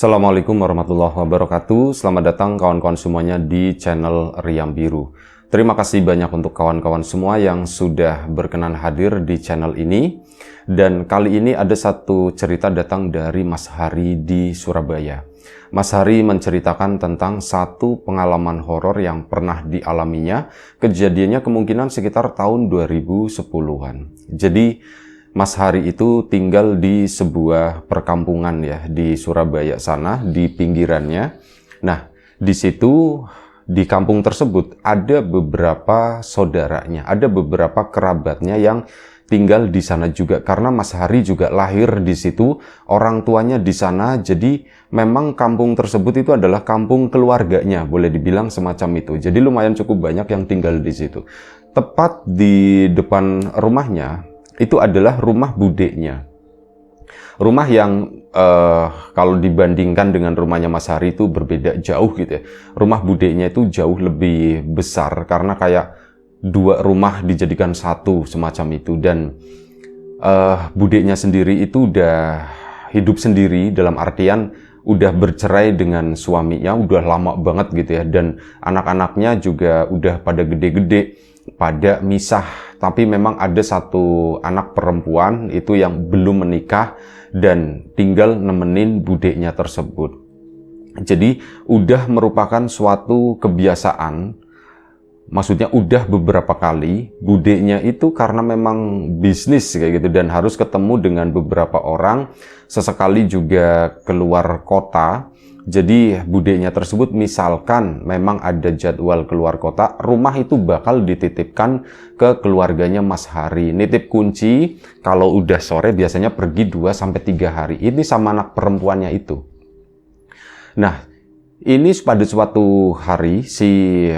Assalamualaikum warahmatullahi wabarakatuh. Selamat datang kawan-kawan semuanya di channel Riam Biru. Terima kasih banyak untuk kawan-kawan semua yang sudah berkenan hadir di channel ini. Dan kali ini ada satu cerita datang dari Mas Hari di Surabaya. Mas Hari menceritakan tentang satu pengalaman horor yang pernah dialaminya. Kejadiannya kemungkinan sekitar tahun 2010-an. Jadi Mas Hari itu tinggal di sebuah perkampungan ya di Surabaya sana, di pinggirannya. Nah, di situ di kampung tersebut ada beberapa saudaranya, ada beberapa kerabatnya yang tinggal di sana juga karena Mas Hari juga lahir di situ, orang tuanya di sana. Jadi memang kampung tersebut itu adalah kampung keluarganya, boleh dibilang semacam itu. Jadi lumayan cukup banyak yang tinggal di situ. Tepat di depan rumahnya itu adalah rumah budeknya. Rumah yang kalau dibandingkan dengan rumahnya Mas Hari itu berbeda jauh gitu ya. Rumah budeknya itu jauh lebih besar karena kayak dua rumah dijadikan satu semacam itu. Dan budeknya sendiri itu udah hidup sendiri, dalam artian udah bercerai dengan suaminya, udah lama banget gitu ya. Dan anak-anaknya juga udah pada gede-gede, pada misah. Tapi memang ada satu anak perempuan itu yang belum menikah dan tinggal nemenin budeknya tersebut. Jadi udah merupakan suatu kebiasaan, maksudnya udah beberapa kali budeknya itu karena memang bisnis kayak gitu dan harus ketemu dengan beberapa orang, sesekali juga keluar kota. Jadi budeknya tersebut misalkan memang ada jadwal keluar kota, rumah itu bakal dititipkan ke keluarganya Mas Hari. Nitip kunci, kalau udah sore biasanya pergi 2-3 hari. Ini sama anak perempuannya itu. Nah, ini pada suatu hari si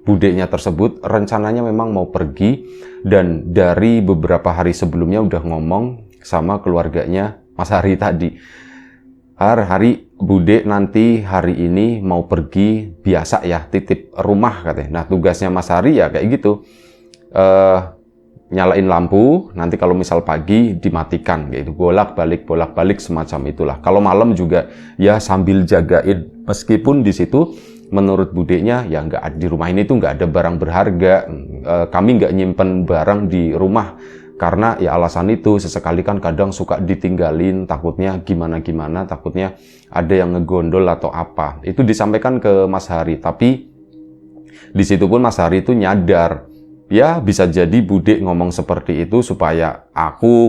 budeknya tersebut rencananya memang mau pergi dan dari beberapa hari sebelumnya udah ngomong sama keluarganya Mas Hari tadi. Hari Bude nanti hari ini mau pergi biasa ya, titip rumah katanya. Nah tugasnya Mas Hari ya kayak gitu, nyalain lampu, nanti kalau misal pagi dimatikan kayak gitu, bolak-balik semacam itulah. Kalau malam juga ya sambil jagain, meskipun di situ menurut budenya ya nggak, di rumah ini tuh nggak ada barang berharga, kami nggak nyimpen barang di rumah. Karena ya alasan itu, sesekali kan kadang suka ditinggalin, takutnya gimana-gimana, takutnya ada yang ngegondol atau apa. Itu disampaikan ke Mas Hari, tapi di situ pun Mas Hari itu nyadar, ya bisa jadi Bude ngomong seperti itu supaya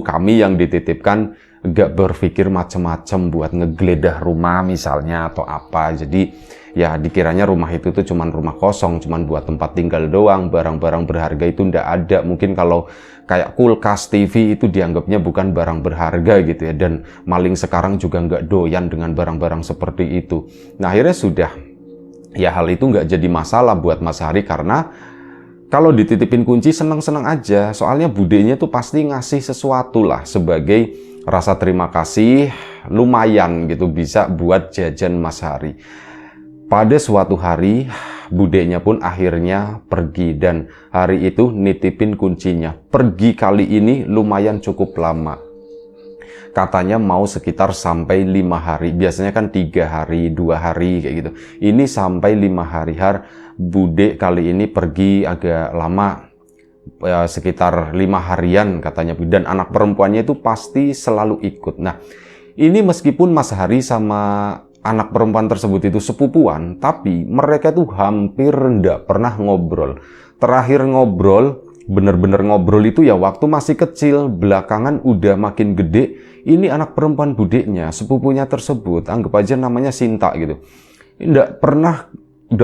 kami yang dititipkan gak berpikir macem-macem buat ngegeledah rumah misalnya atau apa. Jadi ya dikiranya rumah itu tuh cuman rumah kosong, cuman buat tempat tinggal doang, barang-barang berharga itu ndak ada. Mungkin kalau kayak kulkas, TV itu dianggapnya bukan barang berharga gitu ya. Dan maling sekarang juga nggak doyan dengan barang-barang seperti itu. Nah akhirnya sudah, ya hal itu nggak jadi masalah buat Mas Hari karena kalau dititipin kunci seneng-seneng aja. Soalnya budenya tuh pasti ngasih sesuatu lah sebagai rasa terima kasih, lumayan gitu bisa buat jajan Mas Hari. Pada suatu hari, budenya pun akhirnya pergi dan hari itu nitipin kuncinya. Pergi kali ini lumayan cukup lama. Katanya mau sekitar sampai 5 hari. Biasanya kan 3 hari, 2 hari kayak gitu. Ini sampai 5 hari. Bude kali ini pergi agak lama. Ya, sekitar 5 harian katanya. Dan anak perempuannya itu pasti selalu ikut. Nah, ini meskipun Mas Hari sama anak perempuan tersebut itu sepupuan, tapi mereka tuh hampir nggak pernah ngobrol. Terakhir ngobrol, bener-bener ngobrol itu ya waktu masih kecil. Belakangan udah makin gede, ini anak perempuan budeknya, sepupunya tersebut, anggap aja namanya Sinta gitu, nggak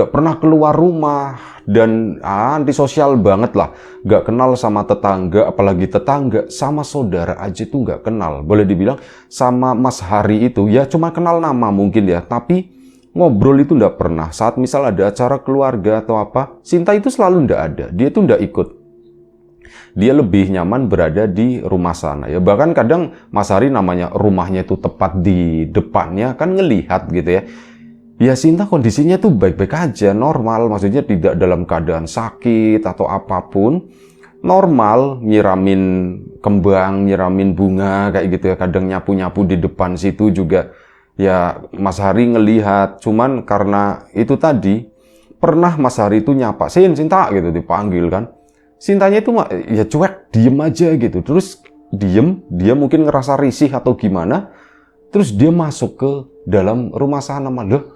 pernah keluar rumah dan antisosial banget lah. Gak kenal sama tetangga, apalagi tetangga sama saudara aja tuh gak kenal. Boleh dibilang sama Mas Hari itu ya cuma kenal nama mungkin ya, tapi ngobrol itu gak pernah. Saat misal ada acara keluarga atau apa, Sinta itu selalu gak ada, dia tuh gak ikut. Dia lebih nyaman berada di rumah sana ya. Bahkan kadang Mas Hari namanya rumahnya itu tepat di depannya kan, ngelihat gitu ya. Ya Sinta kondisinya tuh baik-baik aja, normal, maksudnya tidak dalam keadaan sakit atau apapun, normal, nyiramin kembang, nyiramin bunga kayak gitu ya, kadang nyapu-nyapu di depan situ juga Ya Mas Hari ngelihat, cuman karena itu tadi, pernah Mas Hari itu nyapa, Sinta gitu dipanggil kan. Sintanya itu ya cuek, diem aja gitu. Terus diem, dia mungkin ngerasa risih atau gimana. Terus dia masuk ke dalam rumah sana, malah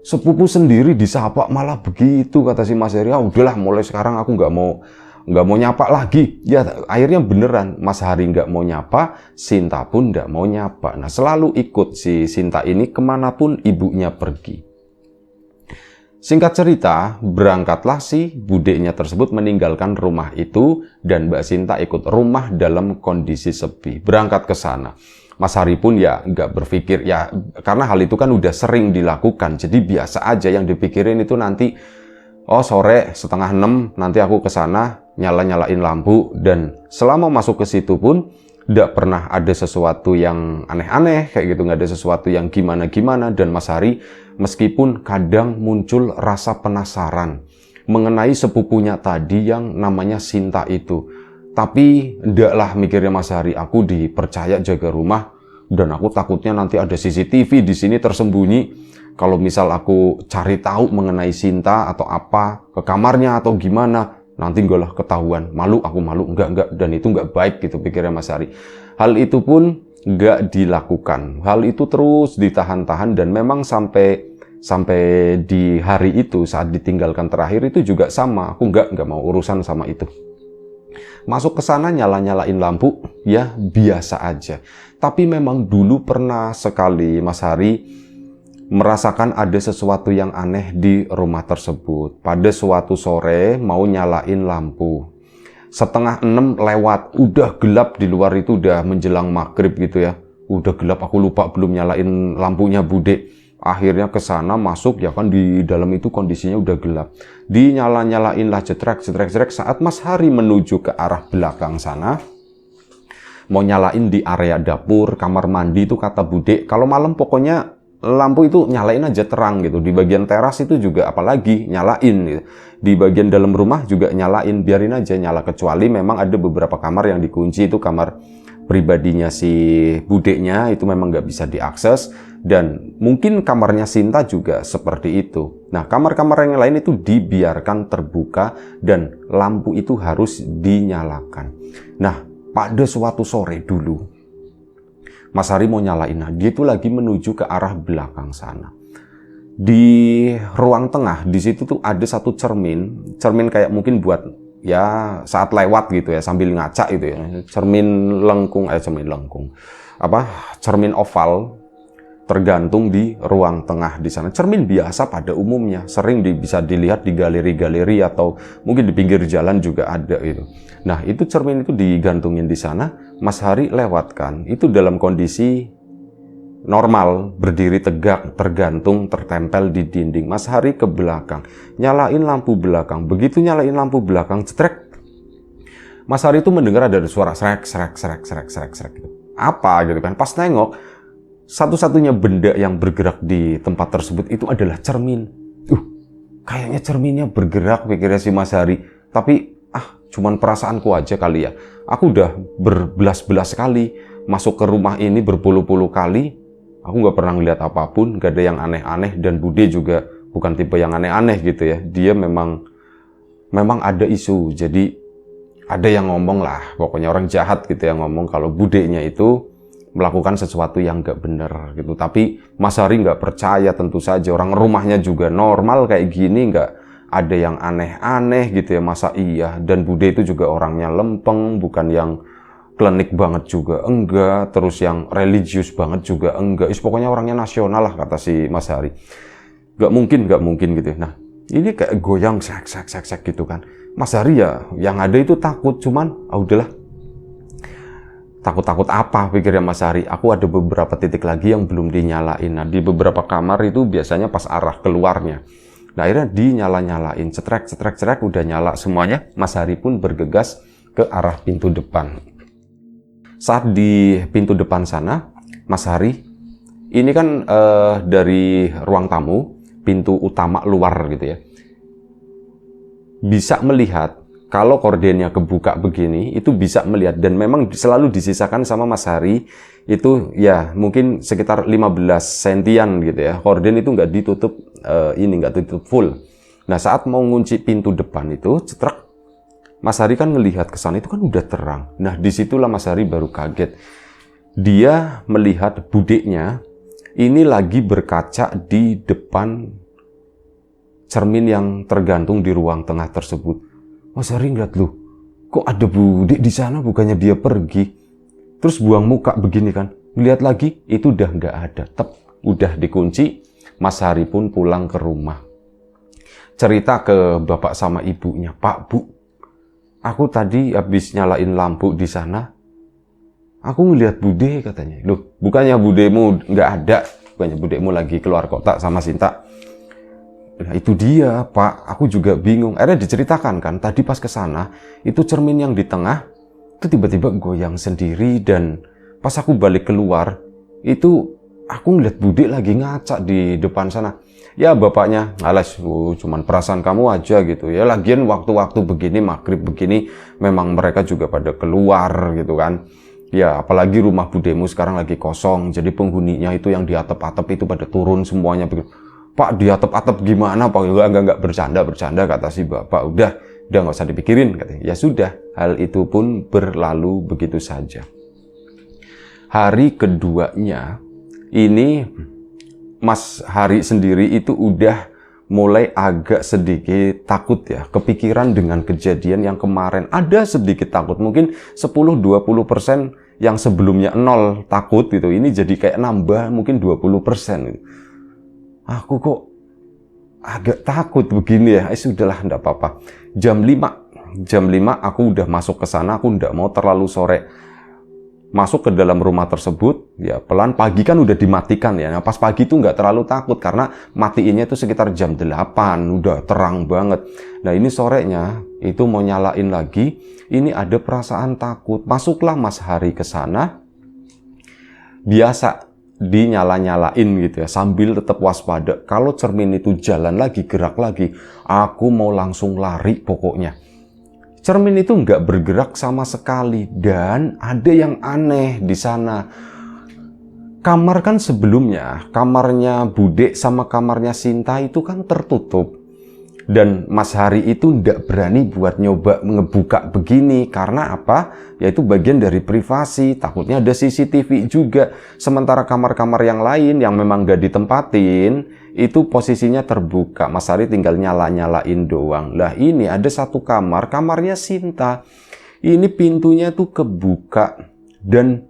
sepupu sendiri disapa malah begitu, kata si Mas Hari. Ah, udahlah, mulai sekarang aku nggak mau nyapa lagi. Ya akhirnya beneran Mas Hari nggak mau nyapa, Sinta pun nggak mau nyapa. Nah selalu ikut si Sinta ini kemanapun ibunya pergi. Singkat cerita, berangkatlah si budeknya tersebut meninggalkan rumah itu dan Mbak Sinta ikut rumah dalam kondisi sepi. Berangkat ke sana. Mas Hari pun ya nggak berpikir, ya karena hal itu kan udah sering dilakukan. Jadi biasa aja, yang dipikirin itu nanti, oh sore 5:30 nanti aku ke sana nyalain lampu. Dan selama masuk ke situ pun nggak pernah ada sesuatu yang aneh-aneh kayak gitu, nggak ada sesuatu yang gimana-gimana. Dan Mas Hari meskipun kadang muncul rasa penasaran mengenai sepupunya tadi yang namanya Sinta itu, tapi ndaklah mikirnya Mas Hari, aku dipercaya jaga rumah dan aku takutnya nanti ada CCTV di sini tersembunyi. Kalau misal aku cari tahu mengenai Sinta atau apa ke kamarnya atau gimana, nanti enggak lah ketahuan, aku malu, enggak, dan itu enggak baik gitu pikirnya Mas Hari. Hal itu pun enggak dilakukan, hal itu terus ditahan-tahan. Dan memang sampai di hari itu saat ditinggalkan terakhir itu juga sama, aku enggak mau urusan sama itu. Masuk ke sana nyalain lampu, ya biasa aja. Tapi memang dulu pernah sekali Mas Hari merasakan ada sesuatu yang aneh di rumah tersebut. Pada suatu sore mau nyalain lampu. 5:30 lewat, udah gelap di luar itu, udah menjelang maghrib gitu ya. Udah gelap, aku lupa belum nyalain lampunya Bude. Akhirnya ke sana masuk, ya kan di dalam itu kondisinya udah gelap. Dinyalain lah jetrek. Saat Mas Hari menuju ke arah belakang sana, mau nyalain di area dapur, kamar mandi itu kata Bude, kalau malam pokoknya lampu itu nyalain aja terang gitu. Di bagian teras itu juga apalagi nyalain gitu. Di bagian dalam rumah juga nyalain, biarin aja nyala. Kecuali memang ada beberapa kamar yang dikunci, itu kamar pribadinya si budeknya, itu memang nggak bisa diakses. Dan mungkin kamarnya Sinta juga seperti itu. Nah kamar-kamar yang lain itu dibiarkan terbuka dan lampu itu harus dinyalakan. Nah pada suatu sore dulu Mas Hari mau nyalain, nah dia itu lagi menuju ke arah belakang sana. Di ruang tengah, di situ tuh ada satu cermin kayak mungkin buat ya saat lewat gitu ya, sambil ngaca gitu ya. Cermin oval tergantung di ruang tengah di sana. Cermin biasa pada umumnya, sering bisa dilihat di galeri-galeri atau mungkin di pinggir jalan juga ada itu. Nah, itu cermin itu digantungin di sana. Mas Hari lewatkan, itu dalam kondisi normal, berdiri tegak, tergantung, tertempel di dinding. Mas Hari ke belakang, nyalain lampu belakang. Begitu nyalain lampu belakang, cetrek, Mas Hari itu mendengar ada suara srek gitu. Apa gitu kan? Pas nengok, satu-satunya benda yang bergerak di tempat tersebut itu adalah cermin. Kayaknya cerminnya bergerak, pikirnya si Mas Hari. Tapi cuman perasaanku aja kali ya. Aku udah berbelas-belas kali masuk ke rumah ini, berpuluh-puluh kali. Aku nggak pernah ngeliat apapun, nggak ada yang aneh-aneh. Dan Bude juga bukan tipe yang aneh-aneh gitu ya. Dia memang ada isu. Jadi ada yang ngomong lah, pokoknya orang jahat gitu yang ngomong kalau budenya itu melakukan sesuatu yang nggak bener gitu. Tapi Mas Hari nggak percaya, tentu saja. Orang rumahnya juga normal kayak gini, nggak ada yang aneh-aneh gitu ya, masa iya. Dan Bude itu juga orangnya lempeng, bukan yang klinik banget juga enggak, terus yang religius banget juga enggak. Pokoknya orangnya nasional lah kata si Mas Hari. Nggak mungkin gitu. Nah ini kayak goyang sek gitu kan. Mas Hari ya yang ada itu takut, cuman udahlah. Takut apa pikirnya Mas Hari. Aku ada beberapa titik lagi yang belum dinyalain. Nah di beberapa kamar itu biasanya pas arah keluarnya. Nah akhirnya dinyalain, cetrek, udah nyala semuanya. Mas Hari pun bergegas ke arah pintu depan. Saat di pintu depan sana, Mas Hari, ini kan dari ruang tamu, pintu utama luar gitu ya, bisa melihat kalau kordennya kebuka begini, itu bisa melihat, dan memang selalu disisakan sama Mas Hari, itu ya mungkin sekitar 15 sentian gitu ya. Korden itu nggak ditutup, nggak ditutup full. Nah, saat mau ngunci pintu depan itu, cetrak, Mas Hari kan ngelihat ke sana, itu kan udah terang. Nah, disitulah Mas Hari baru kaget. Dia melihat budeknya ini lagi berkaca di depan cermin yang tergantung di ruang tengah tersebut. Mas Hari ngeliat, loh, kok ada budek di sana, bukannya dia pergi. Terus buang muka begini kan. Lihat lagi, itu udah nggak ada. Udah dikunci. Mas Hari pun pulang ke rumah. Cerita ke bapak sama ibunya, Pak, Bu, aku tadi habis nyalain lampu di sana. Aku ngeliat bude katanya. Loh, bukannya budemu nggak ada. Bukannya budemu lagi keluar kota sama Sinta. Nah, itu dia, Pak. Aku juga bingung. Akhirnya diceritakan kan, tadi pas ke sana, itu cermin yang di tengah, itu tiba-tiba goyang sendiri, dan pas aku balik keluar, itu aku ngeliat bude lagi ngaca di depan sana. Ya bapaknya, alas, cuman perasaan kamu aja gitu. Ya lagian waktu-waktu begini, maghrib begini, memang mereka juga pada keluar gitu kan. Ya apalagi rumah budemu sekarang lagi kosong, jadi penghuninya itu yang di atap-atap itu pada turun semuanya begitu. Pak, di atap-atap gimana Pak? Enggak, bercanda kata si bapak. Udah nggak usah dipikirin katanya. Ya sudah, hal itu pun berlalu begitu saja. Hari keduanya ini Mas Hari sendiri itu udah mulai agak sedikit takut ya, kepikiran dengan kejadian yang kemarin. Ada sedikit takut, mungkin 10-20% yang sebelumnya 0 takut gitu, ini jadi kayak nambah mungkin 20% gitu. Aku kok agak takut begini ya. Sudahlah, enggak apa-apa. Jam 5 aku udah masuk ke sana. Aku enggak mau terlalu sore masuk ke dalam rumah tersebut. Ya pelan, pagi kan udah dimatikan ya. Nah, pas pagi tuh enggak terlalu takut karena matiinnya itu sekitar jam 8, udah terang banget. Nah, ini sorenya itu mau nyalain lagi. Ini ada perasaan takut. Masuklah Mas Hari ke sana. Biasa dinyala-nyalain gitu ya, sambil tetap waspada. Kalau cermin itu jalan lagi, gerak lagi, aku mau langsung lari pokoknya. Cermin itu nggak bergerak sama sekali, dan ada yang aneh di sana. Kamar kan sebelumnya, kamarnya Bude sama kamarnya Sinta itu kan tertutup. Dan Mas Hari itu nggak berani buat nyoba ngebuka begini. Karena apa? Yaitu bagian dari privasi. Takutnya ada CCTV juga. Sementara kamar-kamar yang lain yang memang nggak ditempatin, itu posisinya terbuka. Mas Hari tinggal nyala-nyalain doang. Lah ini ada satu kamar, kamarnya Sinta. Ini pintunya tuh kebuka. Dan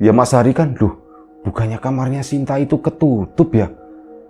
ya Mas Hari kan, loh, bukannya kamarnya Sinta itu ketutup ya?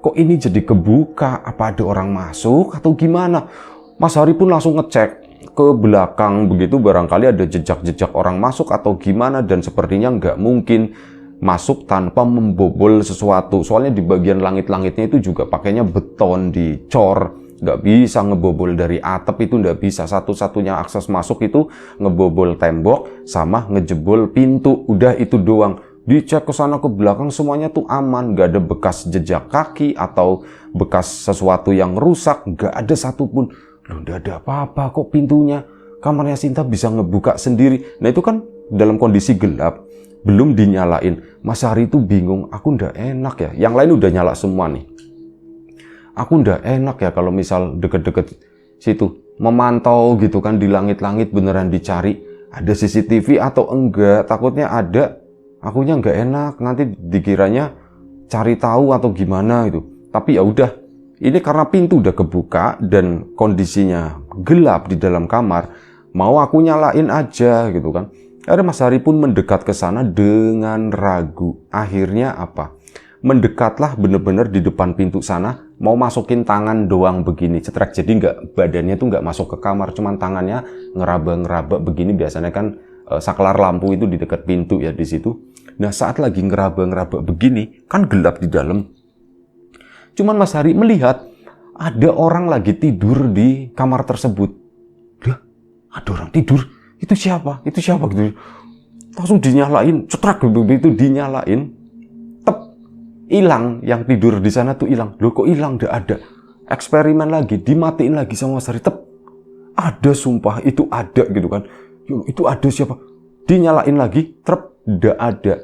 Kok ini jadi kebuka? Apa ada orang masuk atau gimana? Mas Hari pun langsung ngecek ke belakang begitu, barangkali ada jejak-jejak orang masuk atau gimana, dan sepertinya nggak mungkin masuk tanpa membobol sesuatu. Soalnya di bagian langit-langitnya itu juga pakainya beton dicor. Nggak bisa ngebobol dari atap, itu nggak bisa. Satu-satunya akses masuk itu ngebobol tembok sama ngejebol pintu. Udah itu doang. Dicek ke sana ke belakang semuanya tuh aman, gak ada bekas jejak kaki atau bekas sesuatu yang rusak, gak ada satupun. Loh, gak ada apa-apa kok pintunya. Kamarnya Sinta bisa ngebuka sendiri. Nah itu kan dalam kondisi gelap, belum dinyalain. Mas Hari itu bingung, aku ndak enak ya. Yang lain udah nyala semua nih. Aku ndak enak ya kalau misal deket-deket situ. Memantau gitu kan di langit-langit, beneran dicari. Ada CCTV atau enggak, takutnya ada. Akunya nggak enak, nanti dikiranya cari tahu atau gimana itu. Tapi ya udah, ini karena pintu udah kebuka dan kondisinya gelap di dalam kamar, mau aku nyalain aja gitu kan. Akhirnya Mas Hari pun mendekat ke sana dengan ragu. Akhirnya apa? Mendekatlah bener-bener di depan pintu sana, mau masukin tangan doang begini, cetrek. Jadi badannya tuh nggak masuk ke kamar, cuman tangannya ngeraba-ngeraba begini. Biasanya kan saklar lampu itu di dekat pintu ya di situ. Nah saat lagi ngeraba-ngeraba begini, kan gelap di dalam. Cuman Mas Hari melihat ada orang lagi tidur di kamar tersebut. Lah, ada orang tidur? Itu siapa? Itu siapa gitu? Langsung dinyalain, cetrak begitu dinyalain. Tep, hilang yang tidur di sana tuh hilang. Loh kok hilang? Nggak ada. Eksperimen lagi, dimatiin lagi sama Mas Hari. Tep, Ada sumpah, itu ada gitu kan. Itu ada siapa? Dinyalain lagi, trep, nggak ada.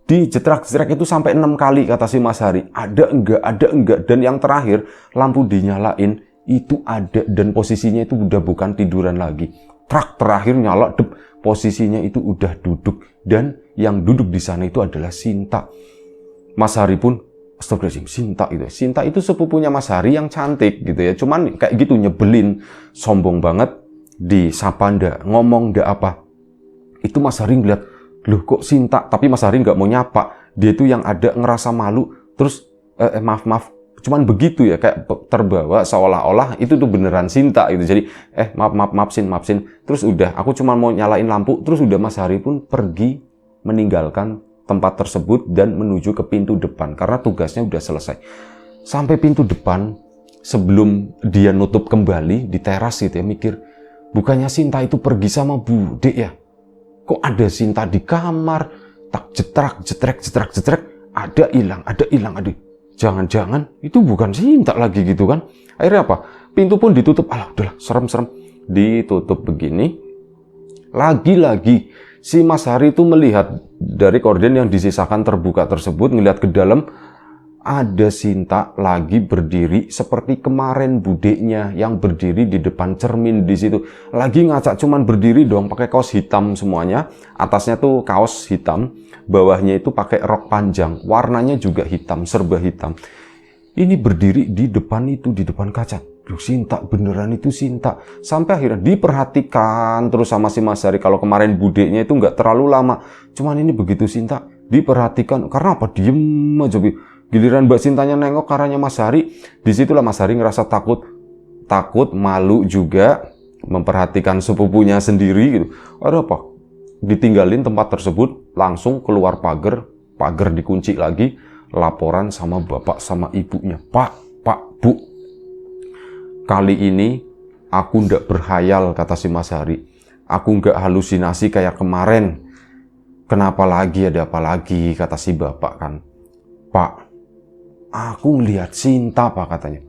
Dijetrak-jetrak itu sampai 6 kali kata si Mas Hari. Ada enggak. Dan yang terakhir, lampu dinyalain, itu ada. Dan posisinya itu udah bukan tiduran lagi. Trak terakhir nyala, dep, posisinya itu udah duduk. Dan yang duduk di sana itu adalah Sinta. Mas Hari pun, astagfirullahaladzim, Sinta itu. Sinta itu sepupunya Mas Hari yang cantik gitu ya. Cuman kayak gitu nyebelin, sombong banget, disapa ndak, ngomong ndak apa. Itu Mas Hari ngeliat, loh kok Sinta? Tapi Mas Hari nggak mau nyapa. Dia itu yang ada ngerasa malu. Terus, maaf. Cuman begitu ya, kayak terbawa seolah-olah itu tuh beneran Sinta gitu. Jadi, maaf Sin. Terus udah, aku cuma mau nyalain lampu. Terus udah Mas Hari pun pergi meninggalkan tempat tersebut dan menuju ke pintu depan. Karena tugasnya udah selesai. Sampai pintu depan, sebelum dia nutup kembali di teras gitu ya, mikir, bukannya Sinta itu pergi sama Bude ya? Kok ada Sinta di kamar, tak jetrek, ada hilang. Jangan-jangan itu bukan Sinta lagi gitu kan. Akhirnya apa? Pintu pun ditutup. Alah, udahlah, serem. Ditutup begini. Lagi-lagi si Mas Hari itu melihat dari korden yang disisakan terbuka tersebut, ngelihat ke dalam, ada Sinta lagi berdiri seperti kemarin budeknya yang berdiri di depan cermin di situ. Lagi ngacak, cuman berdiri dong, pakai kaos hitam semuanya. Atasnya tuh kaos hitam, bawahnya itu pakai rok panjang, warnanya juga hitam, serba hitam. Ini berdiri di depan itu, di depan kaca. Duh, Sinta, beneran itu Sinta. Sampai akhirnya diperhatikan terus sama si Mas Hari. Kalau kemarin budeknya itu nggak terlalu lama, cuman ini begitu Sinta diperhatikan. Karena apa? Diem aja. Giliran Mbak Sintanya nengok ke arahnya Mas Hari, disitulah Mas Hari ngerasa takut, malu juga, memperhatikan sepupunya sendiri gitu. Ada apa? Ditinggalin tempat tersebut, langsung keluar pagar dikunci lagi, laporan sama bapak sama ibunya. Pak, Bu, kali ini aku ndak berhayal, kata si Mas Hari. Aku nggak halusinasi kayak kemarin. Kenapa lagi, ada apa lagi, kata si bapak kan. Pak, aku ngelihat Sinta, Pak, katanya.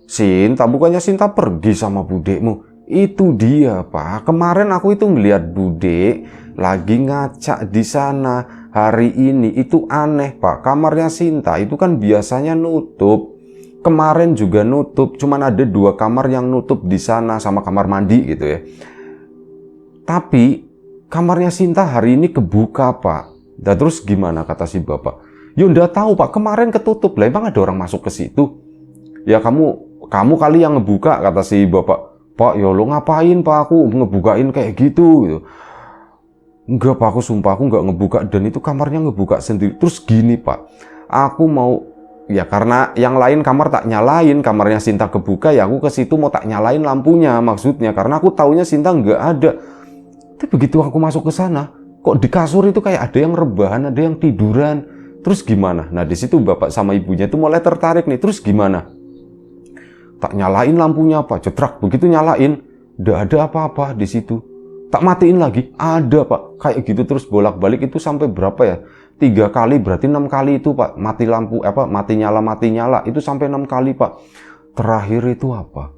Sinta? Bukannya Sinta pergi sama budekmu? Itu dia, Pak. Kemarin aku itu ngelihat budek lagi ngacak di sana. Hari ini itu aneh, Pak. Kamarnya Sinta itu kan biasanya nutup. Kemarin juga nutup. Cuman ada 2 kamar yang nutup di sana sama kamar mandi gitu ya. Tapi kamarnya Sinta hari ini kebuka, Pak. Dan terus gimana, kata si bapak? Ya udah tahu, Pak, kemarin ketutup. Lah emang ada orang masuk ke situ? Ya kamu kali yang ngebuka, kata si bapak. Pak, ya lo ngapain, Pak, aku ngebukain kayak gitu. Enggak, Pak, aku sumpah aku nggak ngebuka, dan itu kamarnya ngebuka sendiri. Terus gini, Pak, aku mau, ya karena yang lain kamar tak nyalain, kamarnya Sinta kebuka, ya aku ke situ mau tak nyalain lampunya maksudnya, karena aku taunya Sinta nggak ada. Tapi begitu aku masuk ke sana, kok di kasur itu kayak ada yang rebahan, ada yang tiduran. Terus gimana? Nah, di situ bapak sama ibunya itu mulai tertarik nih. Terus gimana? Tak nyalain lampunya, Pak. Jetrak, begitu nyalain, nggak ada apa-apa di situ. Tak matiin lagi, ada, Pak. Kayak gitu terus bolak-balik itu sampai berapa ya? 3 kali, berarti 6 kali itu, Pak. Mati lampu, mati nyala. Itu sampai 6 kali, Pak. Terakhir itu apa?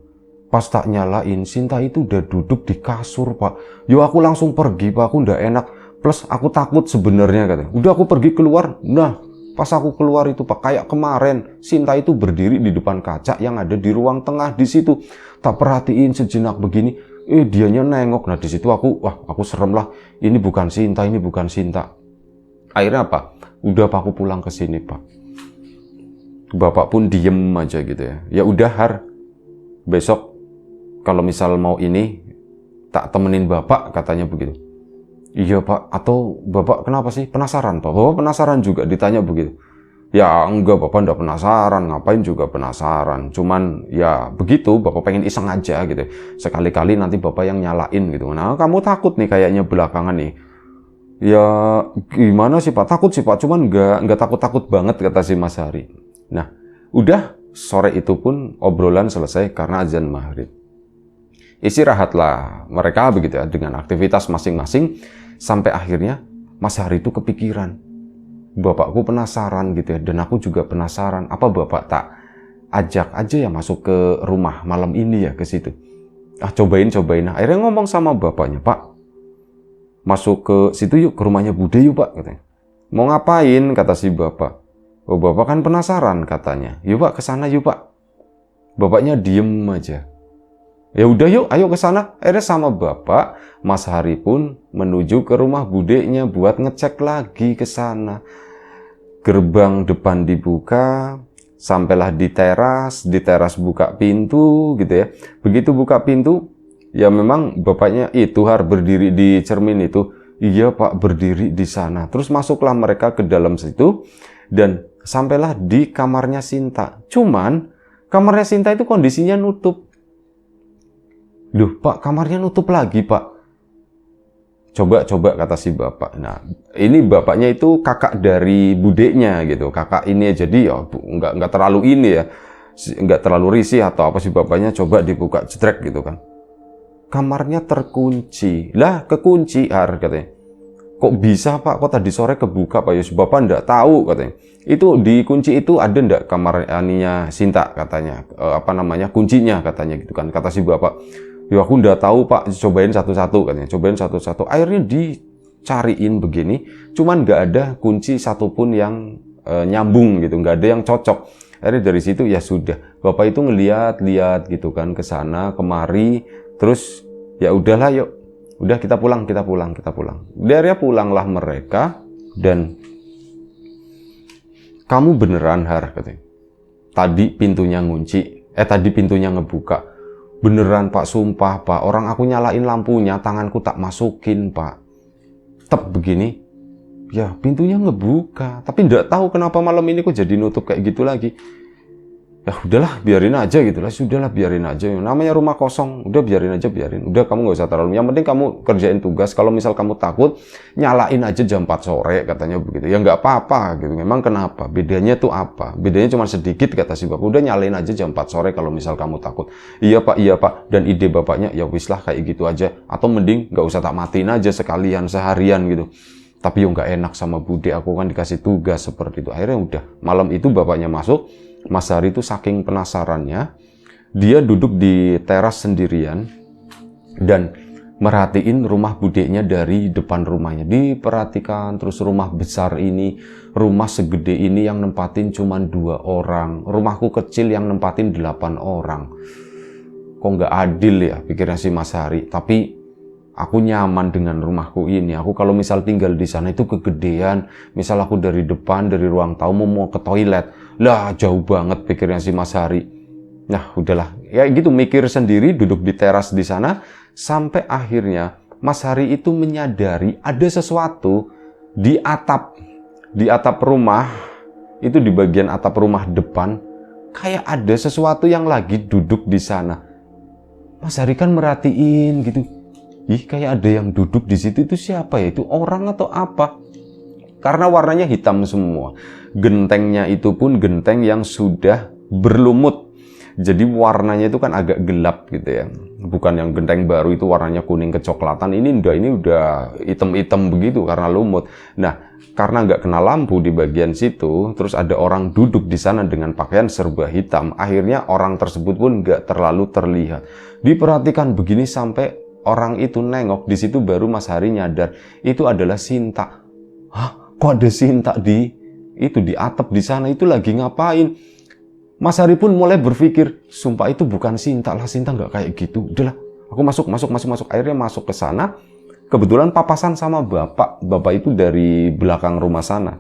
Pas tak nyalain, Sinta itu udah duduk di kasur, Pak. Yo, aku langsung pergi, Pak. Aku nggak enak. Plus aku takut sebenarnya, katanya. Udah aku pergi keluar. Nah, pas aku keluar itu, Pak, kayak kemarin Sinta itu berdiri di depan kaca yang ada di ruang tengah di situ. Tak perhatiin sejenak begini, dianya nengok. Nah, di situ aku serem lah. Ini bukan Sinta. Akhirnya apa? Udah, Pak, aku pulang ke sini, Pak. Bapak pun diem aja gitu ya. Ya udah, Har. Besok kalau misal mau ini tak temenin Bapak, katanya begitu. Iya, Pak, atau Bapak kenapa sih? Penasaran, Pak? Bapak penasaran juga, ditanya begitu. Ya enggak, Bapak enggak penasaran, ngapain juga penasaran. Cuman ya begitu, Bapak pengen iseng aja gitu. Sekali-kali nanti Bapak yang nyalain gitu. Nah, kamu takut nih kayaknya belakangan nih. Ya gimana sih, Pak? Takut sih, Pak, cuman enggak takut-takut banget, kata si Mas Hari. Nah, udah sore itu pun obrolan selesai karena azan maghrib. Istirahatlah mereka begitu ya, dengan aktivitas masing-masing. Sampai akhirnya Mas Hari itu kepikiran, bapakku penasaran gitu ya, dan aku juga penasaran, apa Bapak tak ajak aja ya masuk ke rumah malam ini ya, ke situ. cobain. Akhirnya ngomong sama bapaknya, Pak, masuk ke situ yuk, ke rumahnya Bude yuk Pak, katanya. Mau ngapain, kata si bapak. Oh, bapak kan penasaran, katanya. Yuk Pak, ke sana yuk Pak. Bapaknya diem aja. Ya udah yuk, ayo ke sana. Akhirnya sama bapak, Mas Hari pun menuju ke rumah budenya buat ngecek lagi ke sana. Gerbang depan dibuka, sampailah di teras buka pintu gitu ya. Begitu buka pintu, ya memang bapaknya itu Har berdiri di cermin itu. Iya Pak, berdiri di sana. Terus masuklah mereka ke dalam situ dan sampailah di kamarnya Sinta. Cuman kamarnya Sinta itu kondisinya nutup. Duh Pak, kamarnya nutup lagi Pak. Coba kata si bapak. Nah, ini bapaknya itu kakak dari budeknya gitu. Kakak ini jadi ya nggak terlalu ini ya. Nggak terlalu risih atau apa sih bapaknya, coba dibuka cetrek gitu kan. Kamarnya terkunci. Lah, kekunci Har katanya. Kok bisa Pak? Kok tadi sore kebuka Pak? Yus bapak nggak tahu katanya. Itu dikunci itu ada ndak kamar aninya Sinta katanya. Kuncinya katanya gitu kan. Kata si bapak. Ya aku nggak tahu Pak, cobain satu-satu katanya. Cobain satu-satu. Akhirnya dicariin begini, cuman nggak ada kunci satupun yang nyambung gitu, nggak ada yang cocok. Akhirnya dari situ ya sudah. Bapak itu ngeliat gitu kan ke sana kemari, terus ya udahlah yuk. Udah kita pulang. Dari pulanglah mereka dan kamu beneran Har katanya. Tadi pintunya ngebuka. Beneran Pak, sumpah Pak, orang aku nyalain lampunya, tanganku tak masukin Pak. Tep begini, ya pintunya ngebuka. Tapi nggak tahu kenapa malam ini kok jadi nutup kayak gitu lagi. Ya udahlah, biarin aja gitu lah. Sudahlah, biarin aja. Namanya rumah kosong, udah biarin aja. Udah kamu nggak usah terlalu. Yang penting kamu kerjain tugas. Kalau misal kamu takut, nyalain aja jam 4 sore katanya begitu. Ya nggak apa-apa gitu. Memang kenapa? Bedanya tuh apa? Bedanya cuma sedikit kata si bapak. Udah nyalain aja jam 4 sore kalau misal kamu takut. Iya Pak. Dan ide bapaknya ya wis lah kayak gitu aja. Atau mending nggak usah tak matiin aja sekalian seharian gitu. Tapi yo nggak enak sama Bude. Aku kan dikasih tugas seperti itu. Akhirnya udah malam itu bapaknya masuk. Mas Hari itu saking penasarannya, dia duduk di teras sendirian dan merhatiin rumah budeknya dari depan rumahnya. Diperhatikan terus rumah besar ini, rumah segede ini yang nempatin cuma 2 orang. Rumahku kecil yang nempatin 8 orang. Kok nggak adil ya pikirnya si Mas Hari. Tapi aku nyaman dengan rumahku ini. Aku kalau misal tinggal di sana itu kegedean. Misal aku dari depan, dari ruang tamu mau ke toilet. Lah jauh banget pikirnya si Mas Hari. Nah udahlah. Ya gitu mikir sendiri duduk di teras di sana. Sampai akhirnya Mas Hari itu menyadari ada sesuatu di atap rumah. Itu di bagian atap rumah depan. Kayak ada sesuatu yang lagi duduk di sana. Mas Hari kan merhatiin gitu. Ih, kayak ada yang duduk di situ, itu siapa ya? Itu orang atau apa? Karena warnanya hitam semua. Gentengnya itu pun genteng yang sudah berlumut. Jadi warnanya itu kan agak gelap gitu ya. Bukan yang genteng baru itu warnanya kuning kecoklatan. Ini udah hitam-hitam begitu karena lumut. Nah, karena nggak kena lampu di bagian situ, terus ada orang duduk di sana dengan pakaian serba hitam. Akhirnya orang tersebut pun nggak terlalu terlihat. Diperhatikan begini sampai orang itu nengok, di situ baru Mas Hari nyadar itu adalah Sinta. Hah? Kok ada Sinta di atap di sana? Itu lagi ngapain? Mas Hari pun mulai berpikir, sumpah itu bukan Sinta lah, Sinta nggak kayak gitu. Udahlah, aku masuk. Akhirnya masuk ke sana. Kebetulan papasan sama bapak. Bapak itu dari belakang rumah sana.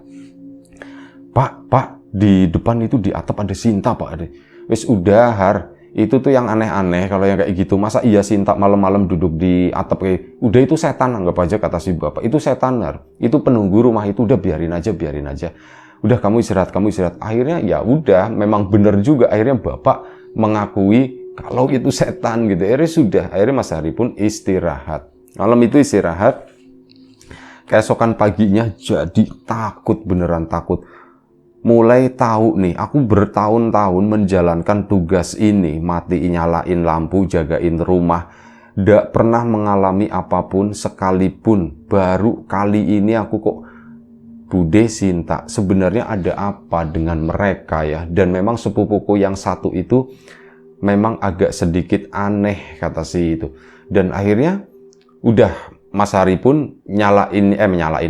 Pak, di depan itu di atap ada Sinta Pak. Wis udah Har. Itu tuh yang aneh-aneh kalau yang kayak gitu. Masa iya Sinta malam-malam duduk di atap kayak udah itu setan, anggap aja kata si bapak. Itu setan Har. Itu penunggu rumah itu, udah biarin aja. Udah kamu istirahat. Akhirnya ya udah, memang bener juga. Akhirnya bapak mengakui kalau itu setan gitu. Akhirnya Mas Hari pun istirahat. Malam itu istirahat. Keesokan paginya jadi beneran takut. Mulai tahu nih, aku bertahun-tahun menjalankan tugas ini, nyalain lampu, jagain rumah, nggak pernah mengalami apapun sekalipun. Baru kali ini aku kok, Bude, Sinta, sebenarnya ada apa dengan mereka ya? Dan memang sepupuku yang satu itu memang agak sedikit aneh kata si itu. Dan akhirnya udah Mas Hari pun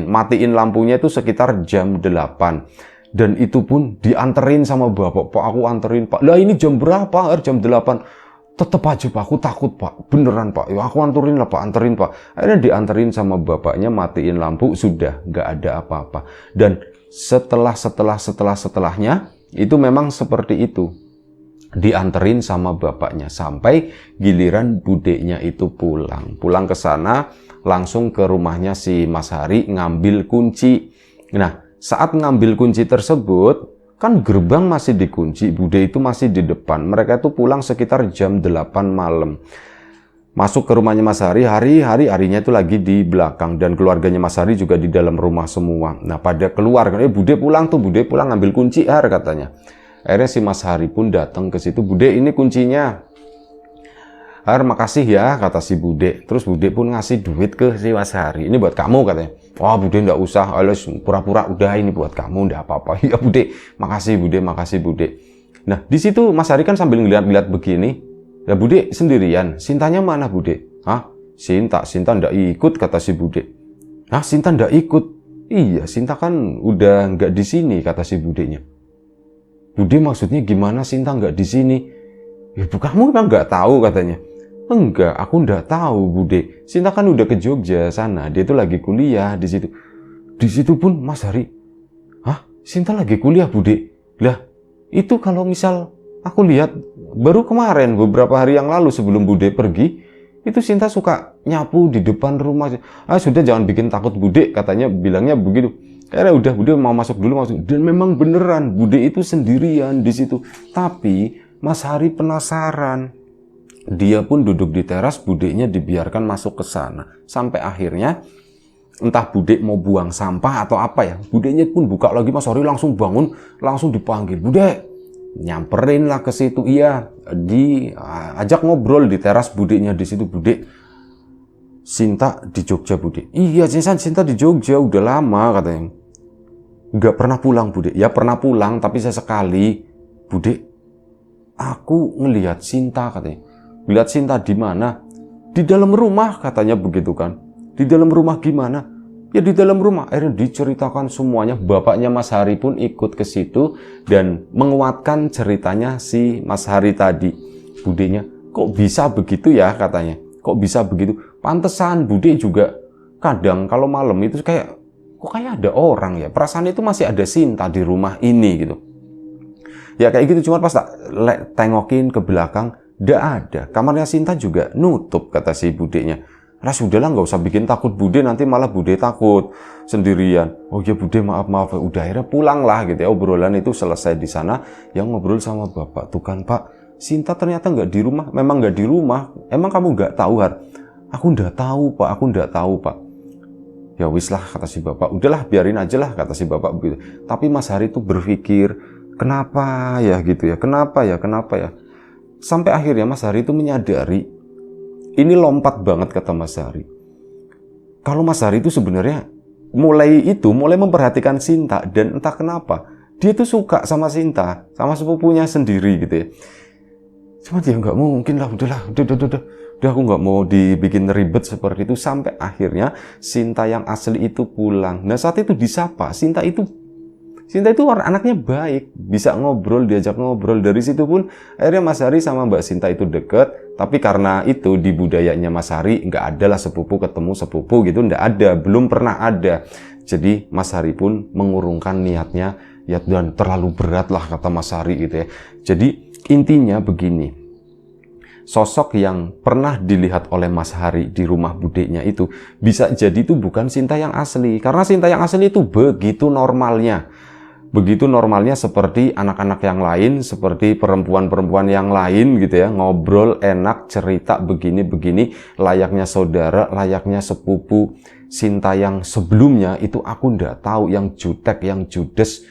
matiin lampunya itu sekitar jam 8. Dan itu pun dianterin sama bapak. Pak, aku anterin pak. Lah ini jam berapa? Jam 8. Tetep aja pak, aku takut pak. Beneran pak. Ya aku anterin lah pak, anterin pak. Akhirnya dianterin sama bapaknya, matiin lampu. Sudah, nggak ada apa-apa. Dan setelahnya, itu memang seperti itu. Dianterin sama bapaknya. Sampai giliran budeknya itu pulang. Pulang ke sana, langsung ke rumahnya si Mas Hari ngambil kunci. Nah, saat ngambil kunci tersebut, kan gerbang masih dikunci, bude itu masih di depan. Mereka itu pulang sekitar jam 8 malam. Masuk ke rumahnya Mas Hari, harinya itu lagi di belakang. Dan keluarganya Mas Hari juga di dalam rumah semua. Nah, pada keluar, bude pulang ngambil kunci, katanya. Akhirnya si Mas Hari pun datang ke situ, bude ini kuncinya. Makasih ya, kata si bude. Terus bude pun ngasih duit ke si Mas Hari. Ini buat kamu, katanya. Wah, bude nggak usah, alas pura-pura udah ini buat kamu, nggak apa-apa. Ya bude, makasih bude. Nah, di situ Mas Hari kan sambil ngeliat-ngeliat begini. Ya bude sendirian, Sintanya mana bude? Hah? Sinta nggak ikut, kata si bude. Hah, Sinta nggak ikut? Iya, Sinta kan udah nggak di sini, kata si budenya. Bude maksudnya gimana Sinta nggak di sini? Ya, kamu memang nggak tahu, katanya. Enggak, aku nggak tahu, bude. Sinta kan udah ke Jogja sana, dia tuh lagi kuliah di situ. Di situ pun Mas Hari, hah? Sinta lagi kuliah, bude? Lah, itu kalau misal aku lihat baru kemarin beberapa hari yang lalu sebelum bude pergi, itu Sinta suka nyapu di depan rumah. Sudah jangan bikin takut bude, katanya bilangnya begitu. Karena udah bude mau masuk dulu. Dan memang beneran bude itu sendirian di situ. Tapi Mas Hari penasaran. Dia pun duduk di teras, budeknya dibiarkan masuk ke sana. Sampai akhirnya, entah budek mau buang sampah atau apa ya, budeknya pun buka lagi, Mas Hari langsung bangun, langsung dipanggil. Budek, nyamperin lah ke situ. Iya, diajak ngobrol di teras budeknya di situ. Budek, Sinta di Jogja, budek. Iya, Sinta di Jogja, udah lama, katanya. Nggak pernah pulang, budek. Ya pernah pulang, tapi sesekali. Budek, aku ngelihat Sinta, katanya. Lihat Sinta di mana? Di dalam rumah, katanya begitu kan. Di dalam rumah gimana? Ya di dalam rumah. Akhirnya diceritakan semuanya. Bapaknya Mas Hari pun ikut ke situ dan menguatkan ceritanya si Mas Hari tadi. Budenya, kok bisa begitu ya, katanya. Kok bisa begitu? Pantesan bude juga kadang kalau malam itu kayak ada orang ya. Perasaan itu masih ada Sinta di rumah ini gitu. Ya kayak gitu, cuma pas tak tengokin ke belakang, nggak ada. Kamarnya Sinta juga nutup, kata si budenya. Lah sudahlah, nggak usah bikin takut bude, nanti malah bude takut sendirian. Oh ya bude, maaf. Udah akhirnya pulang lah gitu ya. Obrolan itu selesai di sana. Yang ngobrol sama bapak, tuh kan pak, Sinta ternyata nggak di rumah. Memang nggak di rumah. Emang kamu nggak tahu, Har? Aku nggak tahu pak. Ya wis lah, kata si bapak. Udahlah, biarin aja lah, kata si bapak begitu. Tapi Mas Hari tuh berpikir, kenapa ya gitu ya? Kenapa ya? Sampai akhirnya Mas Hari itu menyadari, ini lompat banget kata Mas Hari. Kalau Mas Hari itu sebenarnya mulai memperhatikan Sinta, dan entah kenapa dia tuh suka sama Sinta, sama sepupunya sendiri gitu ya. Cuma dia nggak mungkin lah, udah aku nggak mau dibikin ribet seperti itu. Sampai akhirnya Sinta yang asli itu pulang. Nah saat itu disapa, Sinta itu anaknya baik, bisa ngobrol, diajak ngobrol. Dari situ pun akhirnya Mas Hari sama Mbak Sinta itu deket. Tapi karena itu di budayanya Mas Hari nggak ada lah sepupu ketemu sepupu gitu, nggak ada, belum pernah ada. Jadi Mas Hari pun mengurungkan niatnya, ya, dan terlalu berat lah kata Mas Hari gitu ya. Jadi intinya begini, sosok yang pernah dilihat oleh Mas Hari di rumah budeknya itu bisa jadi itu bukan Sinta yang asli. Karena Sinta yang asli itu begitu normalnya seperti anak-anak yang lain, seperti perempuan-perempuan yang lain gitu ya, ngobrol enak, cerita begini-begini, layaknya saudara, layaknya sepupu. Sinta yang sebelumnya itu aku ndak tahu, yang jutek, yang judes,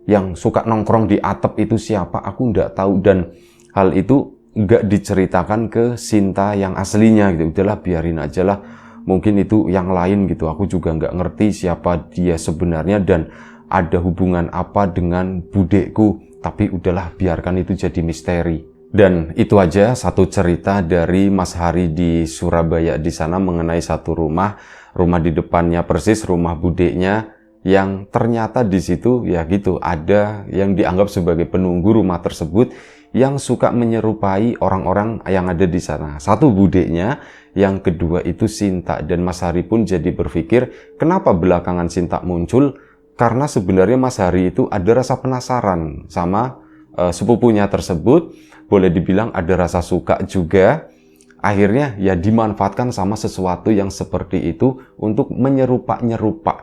yang suka nongkrong di atap itu siapa, aku ndak tahu. Dan hal itu nggak diceritakan ke Sinta yang aslinya gitu. Udahlah, biarin aja lah, mungkin itu yang lain gitu. Aku juga nggak ngerti siapa dia sebenarnya dan ada hubungan apa dengan budekku, tapi udahlah, biarkan itu jadi misteri. Dan itu aja satu cerita dari Mas Hari di Surabaya di sana mengenai satu rumah di depannya persis rumah budeknya, yang ternyata di situ ya gitu ada yang dianggap sebagai penunggu rumah tersebut yang suka menyerupai orang-orang yang ada di sana. Satu budeknya, yang kedua itu Sinta. Dan Mas Hari pun jadi berpikir, kenapa belakangan Sinta muncul? Karena sebenarnya Mas Hari itu ada rasa penasaran sama sepupunya tersebut, boleh dibilang ada rasa suka juga. Akhirnya ya dimanfaatkan sama sesuatu yang seperti itu untuk menyerupa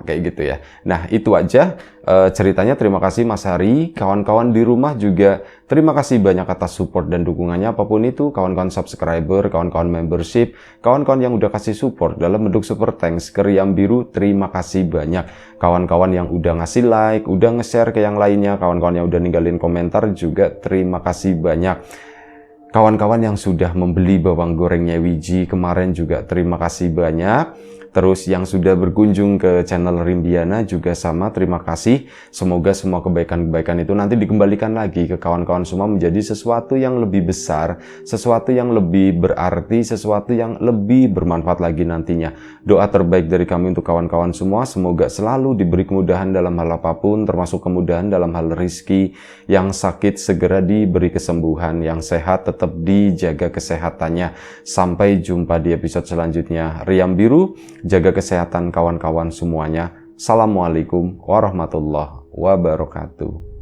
kayak gitu ya. Nah itu aja ceritanya. Terima kasih Mas Hari. Kawan-kawan di rumah juga terima kasih banyak atas support dan dukungannya apapun itu. Kawan-kawan subscriber, kawan-kawan membership, kawan-kawan yang udah kasih support dalam bentuk super thanks ke Riam Biru, terima kasih banyak. Kawan-kawan yang udah ngasih like, udah nge-share ke yang lainnya, kawan-kawan yang udah ninggalin komentar juga terima kasih banyak. Kawan-kawan yang sudah membeli bawang gorengnya Wiji kemarin juga terima kasih banyak. Terus yang sudah berkunjung ke channel Rimbiana juga sama, terima kasih. Semoga semua kebaikan-kebaikan itu nanti dikembalikan lagi ke kawan-kawan semua menjadi sesuatu yang lebih besar, sesuatu yang lebih berarti, sesuatu yang lebih bermanfaat lagi nantinya. Doa terbaik dari kami untuk kawan-kawan semua, semoga selalu diberi kemudahan dalam hal apapun, termasuk kemudahan dalam hal rezeki. Yang sakit segera diberi kesembuhan, yang sehat tetap dijaga kesehatannya. Sampai jumpa di episode selanjutnya. Riam Biru, jaga kesehatan kawan-kawan semuanya. Assalamualaikum warahmatullahi wabarakatuh.